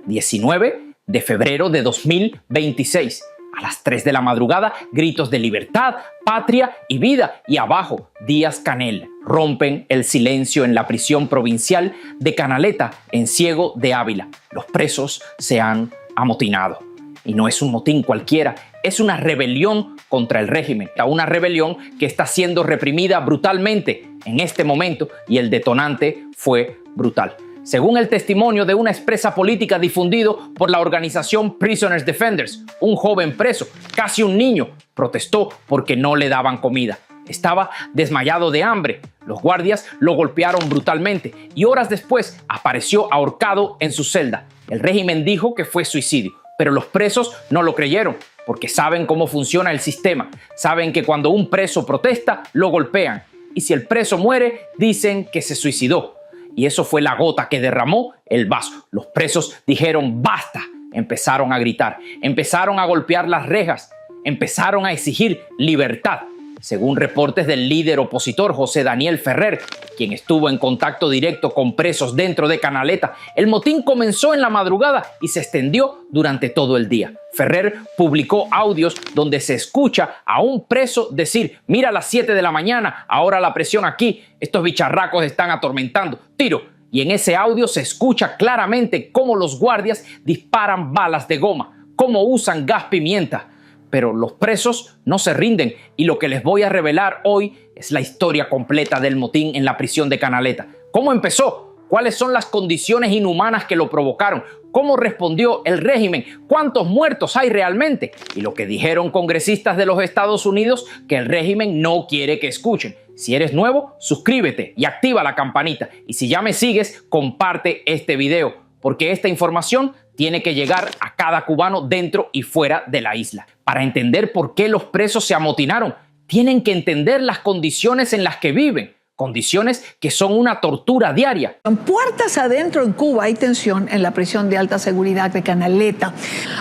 19 de febrero de 2026. A las 3 de la madrugada, gritos de libertad, patria y vida. Y abajo, Díaz-Canel. Rompen el silencio en la prisión provincial de Canaleta, en Ciego de Ávila. Los presos se han amotinado. Y no es un motín cualquiera, es una rebelión contra el régimen. Una rebelión que está siendo reprimida brutalmente en este momento, y el detonante fue brutal. Según el testimonio de una expresa política difundido por la organización Prisoners Defenders, un joven preso, casi un niño, protestó porque no le daban comida. Estaba desmayado de hambre. Los guardias lo golpearon brutalmente y horas después apareció ahorcado en su celda. El régimen dijo que fue suicidio, pero los presos no lo creyeron porque saben cómo funciona el sistema. Saben que cuando un preso protesta, lo golpean. Y si el preso muere, dicen que se suicidó. Y eso fue la gota que derramó el vaso. Los presos dijeron basta, empezaron a gritar, empezaron a golpear las rejas, empezaron a exigir libertad. Según reportes del líder opositor José Daniel Ferrer, quien estuvo en contacto directo con presos dentro de Canaleta, el motín comenzó en la madrugada y se extendió durante todo el día. Ferrer publicó audios donde se escucha a un preso decir: mira, a las 7 de la mañana, ahora la presión aquí, estos bicharracos están atormentando, tiro. Y en ese audio se escucha claramente cómo los guardias disparan balas de goma, cómo usan gas pimienta. Pero los presos no se rinden, y lo que les voy a revelar hoy es la historia completa del motín en la prisión de Canaleta. ¿Cómo empezó? ¿Cuáles son las condiciones inhumanas que lo provocaron? ¿Cómo respondió el régimen? ¿Cuántos muertos hay realmente? Y lo que dijeron congresistas de los Estados Unidos que el régimen no quiere que escuchen. Si eres nuevo, suscríbete y activa la campanita. Y si ya me sigues, comparte este video, porque esta información tiene que llegar a cada cubano dentro y fuera de la isla. Para entender por qué los presos se amotinaron, tienen que entender las condiciones en las que viven, condiciones que son una tortura diaria. Puertas adentro en Cuba hay tensión en la prisión de alta seguridad de Canaleta.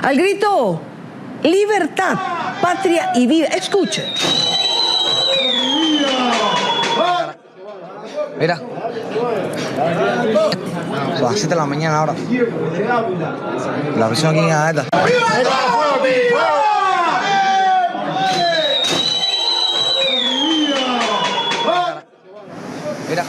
Al grito, libertad, patria y vida. Escuche. Mira, son las 7 de la mañana ahora. La prisión aquí en Canaleta. Mira.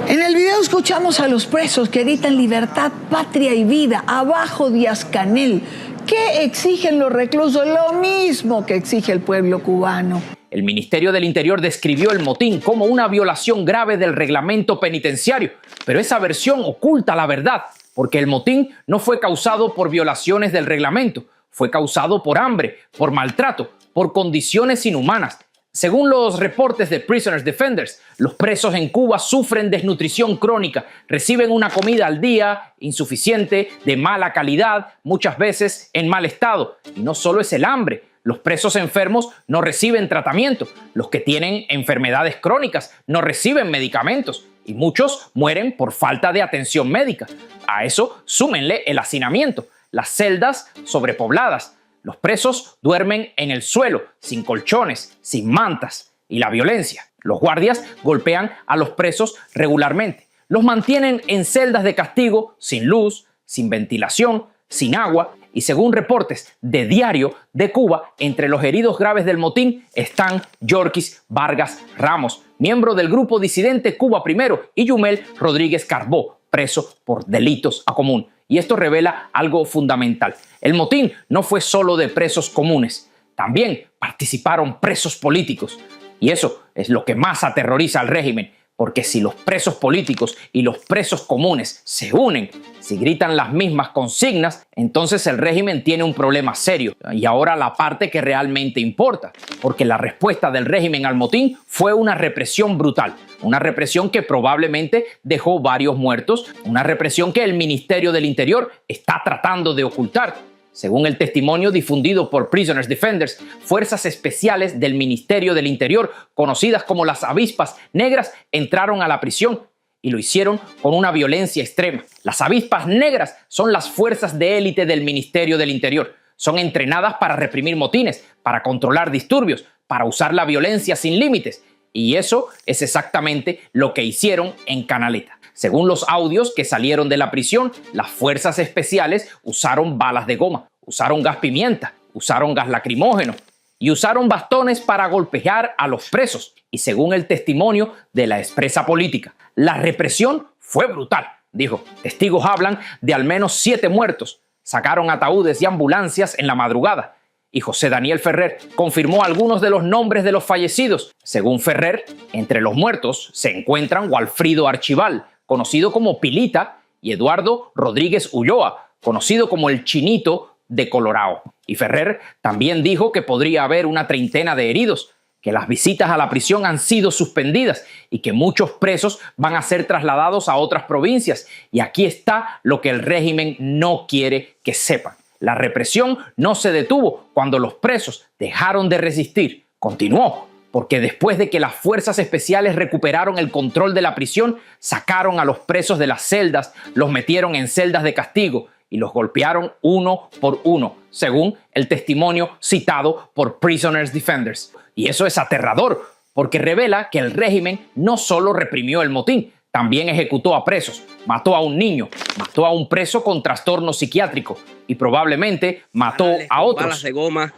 En el video escuchamos a los presos que gritan libertad, patria y vida. Abajo Díaz-Canel. ¿Qué exigen los reclusos? Lo mismo que exige el pueblo cubano. El Ministerio del Interior describió el motín como una violación grave del reglamento penitenciario, pero esa versión oculta la verdad, porque el motín no fue causado por violaciones del reglamento, fue causado por hambre, por maltrato, por condiciones inhumanas. Según los reportes de Prisoners Defenders, los presos en Cuba sufren desnutrición crónica, reciben una comida al día insuficiente, de mala calidad, muchas veces en mal estado. Y no solo es el hambre. Los presos enfermos no reciben tratamiento. Los que tienen enfermedades crónicas no reciben medicamentos. Y muchos mueren por falta de atención médica. A eso súmenle el hacinamiento, las celdas sobrepobladas. Los presos duermen en el suelo, sin colchones, sin mantas. Y la violencia. Los guardias golpean a los presos regularmente. Los mantienen en celdas de castigo, sin luz, sin ventilación, sin agua. Y según reportes de Diario de Cuba, entre los heridos graves del motín están Yorkis Vargas Ramos, miembro del grupo disidente Cuba Primero, y Yumel Rodríguez Carbó, preso por delitos a común. Y esto revela algo fundamental. El motín no fue solo de presos comunes, también participaron presos políticos. Y eso es lo que más aterroriza al régimen, porque si los presos políticos y los presos comunes se unen, si gritan las mismas consignas, entonces el régimen tiene un problema serio. Y ahora la parte que realmente importa, porque la respuesta del régimen al motín fue una represión brutal, una represión que probablemente dejó varios muertos, una represión que el Ministerio del Interior está tratando de ocultar. Según el testimonio difundido por Prisoners Defenders, fuerzas especiales del Ministerio del Interior, conocidas como las avispas negras, entraron a la prisión y lo hicieron con una violencia extrema. Las avispas negras son las fuerzas de élite del Ministerio del Interior. Son entrenadas para reprimir motines, para controlar disturbios, para usar la violencia sin límites. Y eso es exactamente lo que hicieron en Canaleta. Según los audios que salieron de la prisión, las fuerzas especiales usaron balas de goma, usaron gas pimienta, usaron gas lacrimógeno y usaron bastones para golpear a los presos. Y según el testimonio de la expresa política, la represión fue brutal. Dijo, testigos hablan de al menos 7 muertos. Sacaron ataúdes y ambulancias en la madrugada. Y José Daniel Ferrer confirmó algunos de los nombres de los fallecidos. Según Ferrer, entre los muertos se encuentran Walfrido Archival, conocido como Pilita, y Eduardo Rodríguez Ulloa, conocido como el Chinito de Colorado. Y Ferrer también dijo que podría haber una treintena de heridos, que las visitas a la prisión han sido suspendidas y que muchos presos van a ser trasladados a otras provincias. Y aquí está lo que el régimen no quiere que sepan. La represión no se detuvo cuando los presos dejaron de resistir. Continuó, porque después de que las fuerzas especiales recuperaron el control de la prisión, sacaron a los presos de las celdas, los metieron en celdas de castigo y los golpearon uno por uno, según el testimonio citado por Prisoners Defenders. Y eso es aterrador, porque revela que el régimen no solo reprimió el motín, también ejecutó a presos, mató a un niño, mató a un preso con trastorno psiquiátrico y probablemente mató a otros. Balas de goma,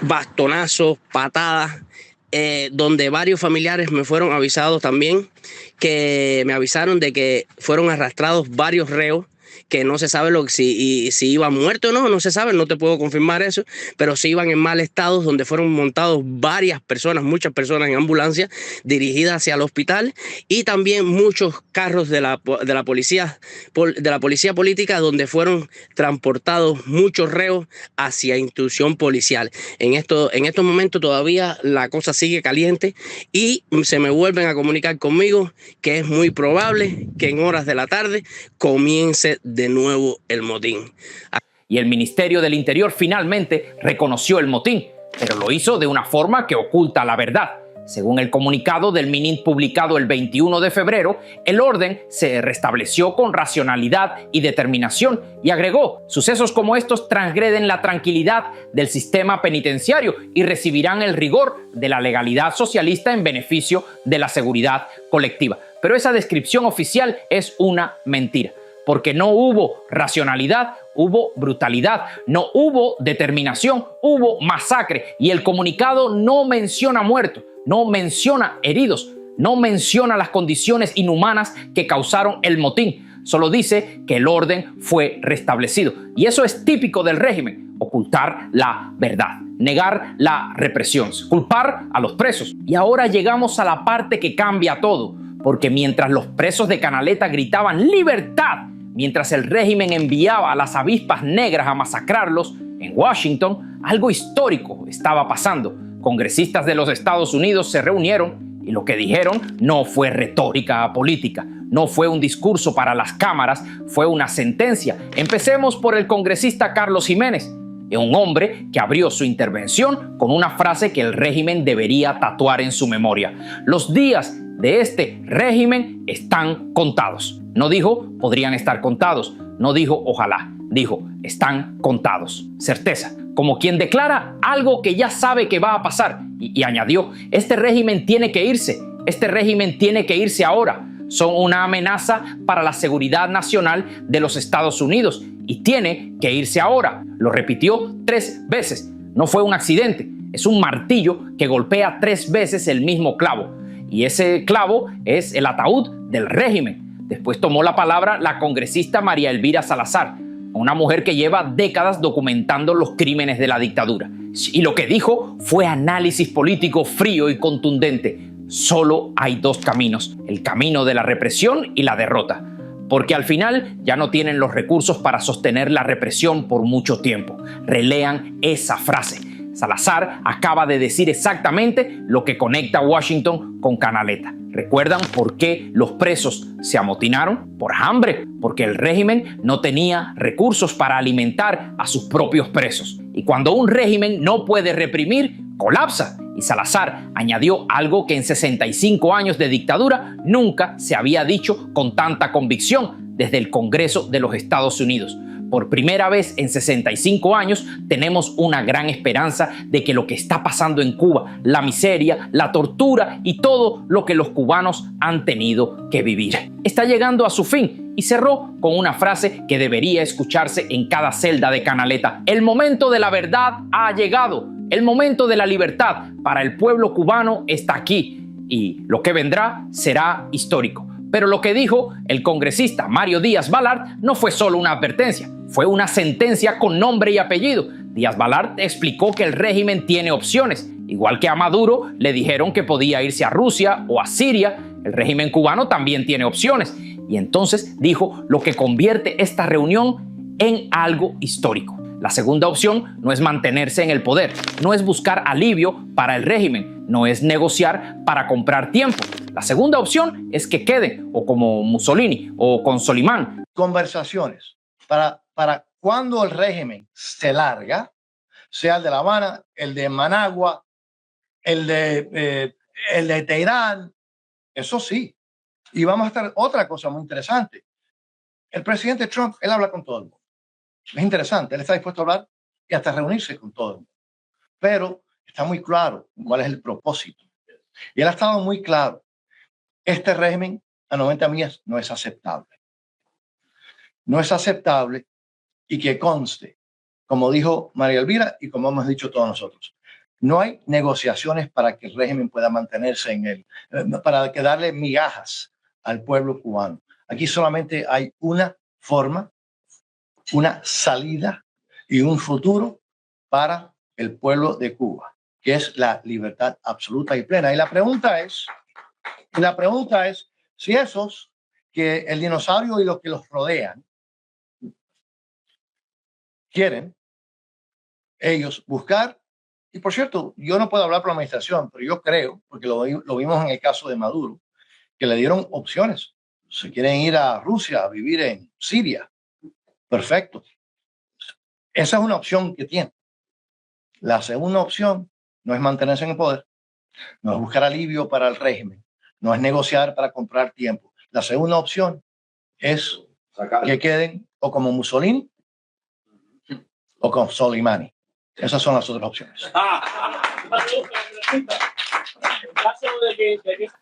bastonazos, patadas, donde varios familiares me fueron avisados también, que me avisaron de que fueron arrastrados varios reos, que no se sabe si iban muertos o no, no se sabe, no te puedo confirmar eso, pero sí iban en mal estado, donde fueron montados varias personas, muchas personas en ambulancia dirigidas hacia el hospital, y también muchos carros de la policía política, donde fueron transportados muchos reos hacia institución policial. En estos momentos todavía la cosa sigue caliente y se me vuelven a comunicar conmigo que es muy probable que en horas de la tarde comience de nuevo el motín. Y el Ministerio del Interior finalmente reconoció el motín, pero lo hizo de una forma que oculta la verdad. Según el comunicado del MININT publicado el 21 de febrero, el orden se restableció con racionalidad y determinación y agregó, sucesos como estos transgreden la tranquilidad del sistema penitenciario y recibirán el rigor de la legalidad socialista en beneficio de la seguridad colectiva. Pero esa descripción oficial es una mentira, porque no hubo racionalidad, hubo brutalidad, no hubo determinación, hubo masacre y el comunicado no menciona muertos, no menciona heridos, no menciona las condiciones inhumanas que causaron el motín, solo dice que el orden fue restablecido. Y eso es típico del régimen, ocultar la verdad, negar la represión, culpar a los presos. Y ahora llegamos a la parte que cambia todo, porque mientras los presos de Canaleta gritaban ¡libertad!, mientras el régimen enviaba a las avispas negras a masacrarlos, en Washington algo histórico estaba pasando. Congresistas de los Estados Unidos se reunieron y lo que dijeron no fue retórica política, no fue un discurso para las cámaras, fue una sentencia. Empecemos por el congresista Carlos Jiménez, un hombre que abrió su intervención con una frase que el régimen debería tatuar en su memoria. Los días de este régimen están contados. No dijo podrían estar contados, no dijo ojalá, dijo están contados. Certeza, como quien declara algo que ya sabe que va a pasar. Y añadió, este régimen tiene que irse, este régimen tiene que irse ahora. Son una amenaza para la seguridad nacional de los Estados Unidos y tiene que irse ahora. Lo repitió 3 veces. No fue un accidente, es un martillo que golpea 3 veces el mismo clavo. Y ese clavo es el ataúd del régimen. Después tomó la palabra la congresista María Elvira Salazar, una mujer que lleva décadas documentando los crímenes de la dictadura. Y lo que dijo fue análisis político frío y contundente. Solo hay 2 caminos, el camino de la represión y la derrota, porque al final ya no tienen los recursos para sostener la represión por mucho tiempo. Relean esa frase. Salazar acaba de decir exactamente lo que conecta Washington con Canaleta. ¿Recuerdan por qué los presos se amotinaron? Por hambre, porque el régimen no tenía recursos para alimentar a sus propios presos. Y cuando un régimen no puede reprimir, colapsa. Y Salazar añadió algo que en 65 años de dictadura nunca se había dicho con tanta convicción desde el Congreso de los Estados Unidos. Por primera vez en 65 años tenemos una gran esperanza de que lo que está pasando en Cuba, la miseria, la tortura y todo lo que los cubanos han tenido que vivir, está llegando a su fin. Y cerró con una frase que debería escucharse en cada celda de Canaleta: el momento de la verdad ha llegado, el momento de la libertad para el pueblo cubano está aquí y lo que vendrá será histórico. Pero lo que dijo el congresista Mario Díaz-Balart no fue solo una advertencia, fue una sentencia con nombre y apellido. Díaz-Balart explicó que el régimen tiene opciones. Igual que a Maduro le dijeron que podía irse a Rusia o a Siria, el régimen cubano también tiene opciones. Y entonces dijo lo que convierte esta reunión en algo histórico. La segunda opción no es mantenerse en el poder, no es buscar alivio para el régimen, no es negociar para comprar tiempo. La segunda opción es que queden, o como Mussolini o con Solimán. Conversaciones para cuando el régimen se larga, sea el de La Habana, el de Managua, el de Teherán, eso sí. Y vamos a estar otra cosa muy interesante. El presidente Trump, él habla con todo el mundo. Es interesante, él está dispuesto a hablar y hasta reunirse con todo el mundo. Pero está muy claro cuál es el propósito. Y él ha estado muy claro. Este régimen a 90 millas no es aceptable. No es aceptable, y que conste, como dijo María Elvira y como hemos dicho todos nosotros, no hay negociaciones para que el régimen pueda mantenerse en él, para que darle migajas al pueblo cubano. Aquí solamente hay una forma, una salida y un futuro para el pueblo de Cuba, que es la libertad absoluta y plena. Y la pregunta es si esos que el dinosaurio y los que los rodean quieren ellos buscar. Y por cierto, yo no puedo hablar por la administración, pero yo creo, porque lo vimos en el caso de Maduro, que le dieron opciones. Se quieren ir a Rusia, a vivir en Siria. Perfecto. Esa es una opción que tiene. La segunda opción no es mantenerse en el poder, no es buscar alivio para el régimen, no es negociar para comprar tiempo. La segunda opción es que queden o como Mussolini o con Soleimani. Esas son las otras opciones.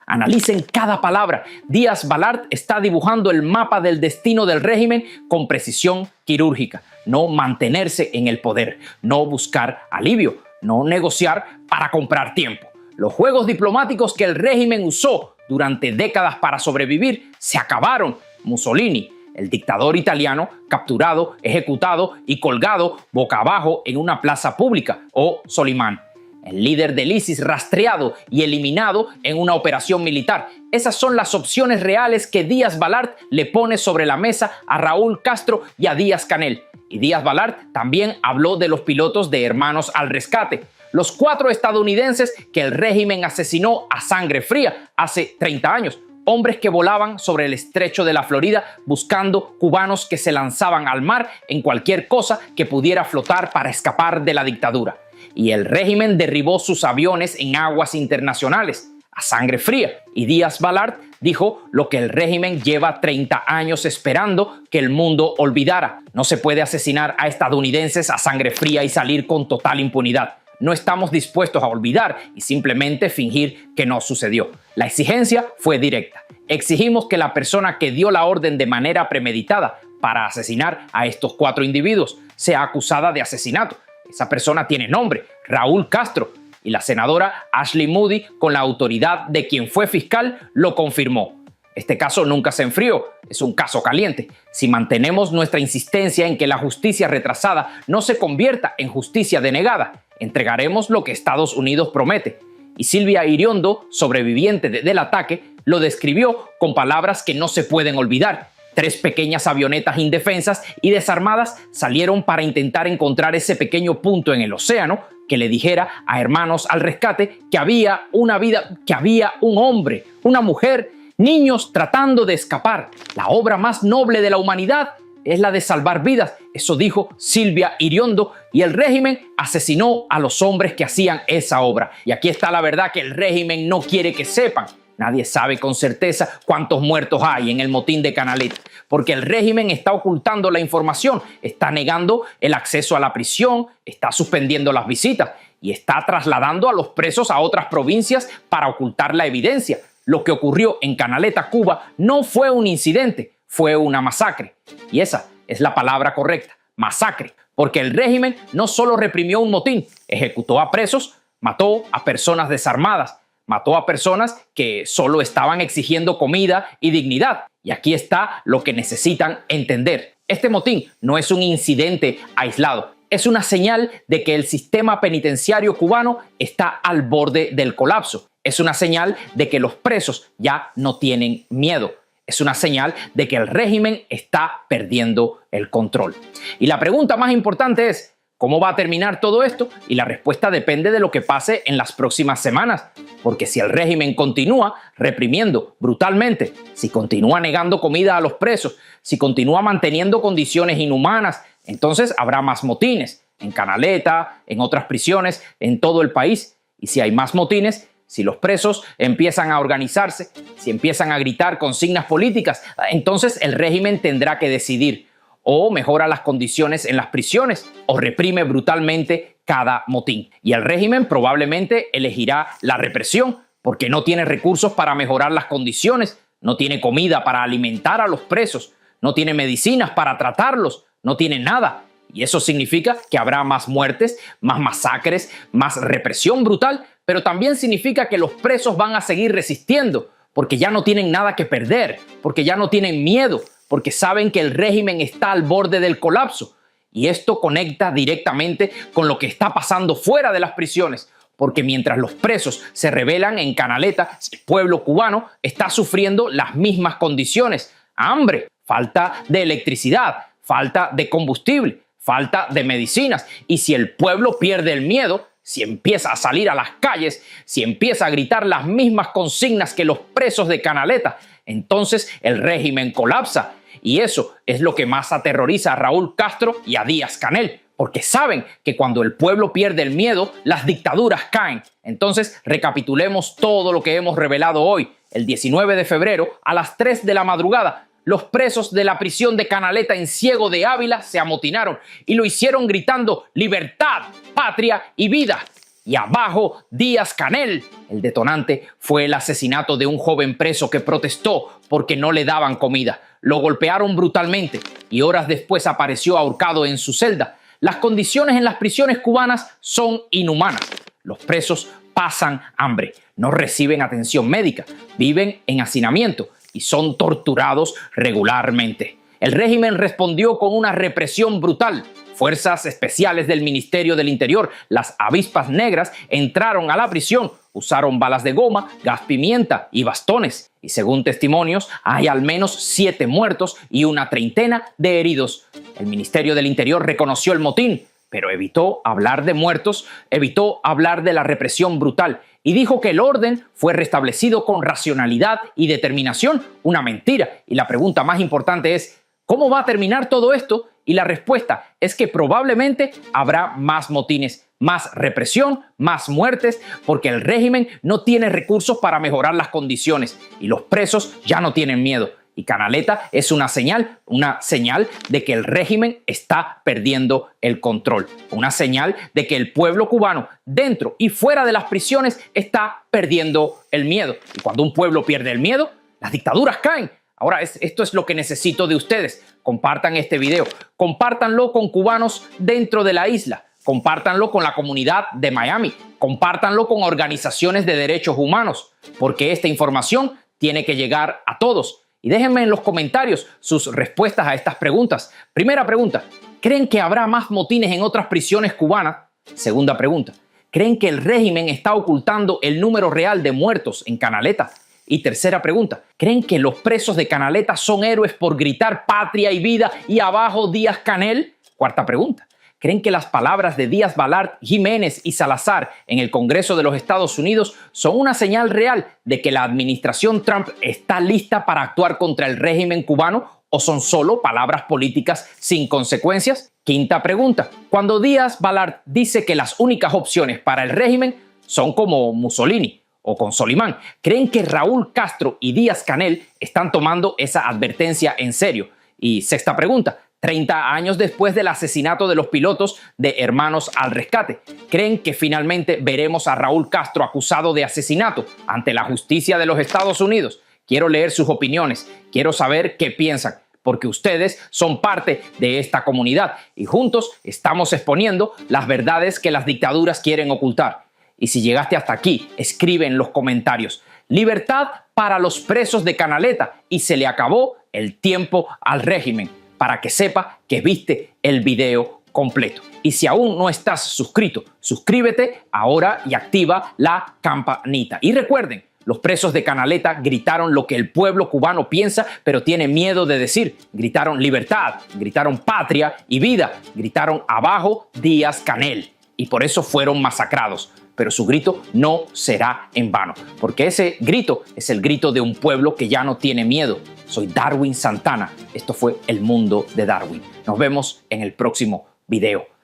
Analicen cada palabra. Díaz-Balart está dibujando el mapa del destino del régimen con precisión quirúrgica. No mantenerse en el poder, no buscar alivio, no negociar para comprar tiempo. Los juegos diplomáticos que el régimen usó durante décadas para sobrevivir se acabaron. Mussolini, el dictador italiano, capturado, ejecutado y colgado boca abajo en una plaza pública, o Solimán, el líder del ISIS, rastreado y eliminado en una operación militar. Esas son las opciones reales que Díaz-Balart le pone sobre la mesa a Raúl Castro y a Díaz-Canel. Y Díaz-Balart también habló de los pilotos de Hermanos al Rescate, los 4 estadounidenses que el régimen asesinó a sangre fría hace 30 años. Hombres que volaban sobre el estrecho de la Florida buscando cubanos que se lanzaban al mar en cualquier cosa que pudiera flotar para escapar de la dictadura. Y el régimen derribó sus aviones en aguas internacionales a sangre fría. Y Díaz-Balart dijo lo que el régimen lleva 30 años esperando que el mundo olvidara. No se puede asesinar a estadounidenses a sangre fría y salir con total impunidad. No estamos dispuestos a olvidar y simplemente fingir que no sucedió. La exigencia fue directa. Exigimos que la persona que dio la orden de manera premeditada para asesinar a estos 4 individuos sea acusada de asesinato. Esa persona tiene nombre, Raúl Castro, y la senadora Ashley Moody, con la autoridad de quien fue fiscal, lo confirmó. Este caso nunca se enfrió, es un caso caliente. Si mantenemos nuestra insistencia en que la justicia retrasada no se convierta en justicia denegada, entregaremos lo que Estados Unidos promete. Y Silvia Iriondo, sobreviviente del ataque, lo describió con palabras que no se pueden olvidar. 3 pequeñas avionetas indefensas y desarmadas salieron para intentar encontrar ese pequeño punto en el océano que le dijera a Hermanos al Rescate que había una vida, que había un hombre, una mujer, niños tratando de escapar. La obra más noble de la humanidad es la de salvar vidas. Eso dijo Silvia Iriondo, y el régimen asesinó a los hombres que hacían esa obra. Y aquí está la verdad que el régimen no quiere que sepan. Nadie sabe con certeza cuántos muertos hay en el motín de Canaleta, porque el régimen está ocultando la información, está negando el acceso a la prisión, está suspendiendo las visitas y está trasladando a los presos a otras provincias para ocultar la evidencia. Lo que ocurrió en Canaleta, Cuba, no fue un incidente, fue una masacre. Y esa es la palabra correcta, masacre, porque el régimen no solo reprimió un motín, ejecutó a presos, mató a personas desarmadas, mató a personas que solo estaban exigiendo comida y dignidad. Y aquí está lo que necesitan entender. Este motín no es un incidente aislado. Es una señal de que el sistema penitenciario cubano está al borde del colapso. Es una señal de que los presos ya no tienen miedo. Es una señal de que el régimen está perdiendo el control. Y la pregunta más importante es, ¿cómo va a terminar todo esto? Y la respuesta depende de lo que pase en las próximas semanas. Porque si el régimen continúa reprimiendo brutalmente, si continúa negando comida a los presos, si continúa manteniendo condiciones inhumanas, entonces habrá más motines en Canaleta, en otras prisiones, en todo el país. Y si hay más motines, si los presos empiezan a organizarse, si empiezan a gritar consignas políticas, entonces el régimen tendrá que decidir: o mejora las condiciones en las prisiones o reprime brutalmente cada motín. Y el régimen probablemente elegirá la represión porque no tiene recursos para mejorar las condiciones, no tiene comida para alimentar a los presos, no tiene medicinas para tratarlos, no tiene nada. Y eso significa que habrá más muertes, más masacres, más represión brutal, pero también significa que los presos van a seguir resistiendo porque ya no tienen nada que perder, porque ya no tienen miedo, porque saben que el régimen está al borde del colapso. Y esto conecta directamente con lo que está pasando fuera de las prisiones, porque mientras los presos se rebelan en Canaleta, el pueblo cubano está sufriendo las mismas condiciones: hambre, falta de electricidad, falta de combustible, falta de medicinas. Y si el pueblo pierde el miedo, si empieza a salir a las calles, si empieza a gritar las mismas consignas que los presos de Canaleta, entonces el régimen colapsa. Y eso es lo que más aterroriza a Raúl Castro y a Díaz-Canel, porque saben que cuando el pueblo pierde el miedo, las dictaduras caen. Entonces, recapitulemos todo lo que hemos revelado hoy. El 19 de febrero, a las 3 de la madrugada, los presos de la prisión de Canaleta en Ciego de Ávila se amotinaron y lo hicieron gritando: libertad, patria y vida. Y abajo, Díaz-Canel. El detonante fue el asesinato de un joven preso que protestó porque no le daban comida. Lo golpearon brutalmente y horas después apareció ahorcado en su celda. Las condiciones en las prisiones cubanas son inhumanas. Los presos pasan hambre, no reciben atención médica, viven en hacinamiento y son torturados regularmente. El régimen respondió con una represión brutal. Fuerzas especiales del Ministerio del Interior, las avispas negras, entraron a la prisión, usaron balas de goma, gas pimienta y bastones. Y según testimonios, hay al menos 7 muertos y una treintena de heridos. El Ministerio del Interior reconoció el motín, pero evitó hablar de muertos, evitó hablar de la represión brutal y dijo que el orden fue restablecido con racionalidad y determinación. Una mentira. Y la pregunta más importante es: ¿cómo va a terminar todo esto? Y la respuesta es que probablemente habrá más motines, más represión, más muertes, porque el régimen no tiene recursos para mejorar las condiciones y los presos ya no tienen miedo. Y Canaleta es una señal de que el régimen está perdiendo el control. Una señal de que el pueblo cubano, dentro y fuera de las prisiones, está perdiendo el miedo. Y cuando un pueblo pierde el miedo, las dictaduras caen. Ahora, esto es lo que necesito de ustedes. Compartan este video, compártanlo con cubanos dentro de la isla, compártanlo con la comunidad de Miami, compártanlo con organizaciones de derechos humanos, porque esta información tiene que llegar a todos. Y déjenme en los comentarios sus respuestas a estas preguntas. Primera pregunta: ¿creen que habrá más motines en otras prisiones cubanas? Segunda pregunta: ¿creen que el régimen está ocultando el número real de muertos en Canaleta? Y tercera pregunta: ¿creen que los presos de Canaleta son héroes por gritar patria y vida y abajo Díaz-Canel? Cuarta pregunta: ¿creen que las palabras de Díaz Balart, Jiménez y Salazar en el Congreso de los Estados Unidos son una señal real de que la administración Trump está lista para actuar contra el régimen cubano o son solo palabras políticas sin consecuencias? Quinta pregunta: cuando Díaz Balart dice que las únicas opciones para el régimen son como Mussolini o con Solimán, ¿creen que Raúl Castro y Díaz-Canel están tomando esa advertencia en serio? Y sexta pregunta, 30 años después del asesinato de los pilotos de Hermanos al Rescate, ¿creen que finalmente veremos a Raúl Castro acusado de asesinato ante la justicia de los Estados Unidos? Quiero leer sus opiniones, quiero saber qué piensan, porque ustedes son parte de esta comunidad y juntos estamos exponiendo las verdades que las dictaduras quieren ocultar. Y si llegaste hasta aquí, escribe en los comentarios: libertad para los presos de Canaleta y se le acabó el tiempo al régimen, para que sepa que viste el video completo. Y si aún no estás suscrito, suscríbete ahora y activa la campanita. Y recuerden, los presos de Canaleta gritaron lo que el pueblo cubano piensa, pero tiene miedo de decir. Gritaron libertad, gritaron patria y vida, gritaron abajo Díaz-Canel. Y por eso fueron masacrados. Pero su grito no será en vano, porque ese grito es el grito de un pueblo que ya no tiene miedo. Soy Darwin Santana. Esto fue El Mundo de Darwin. Nos vemos en el próximo video.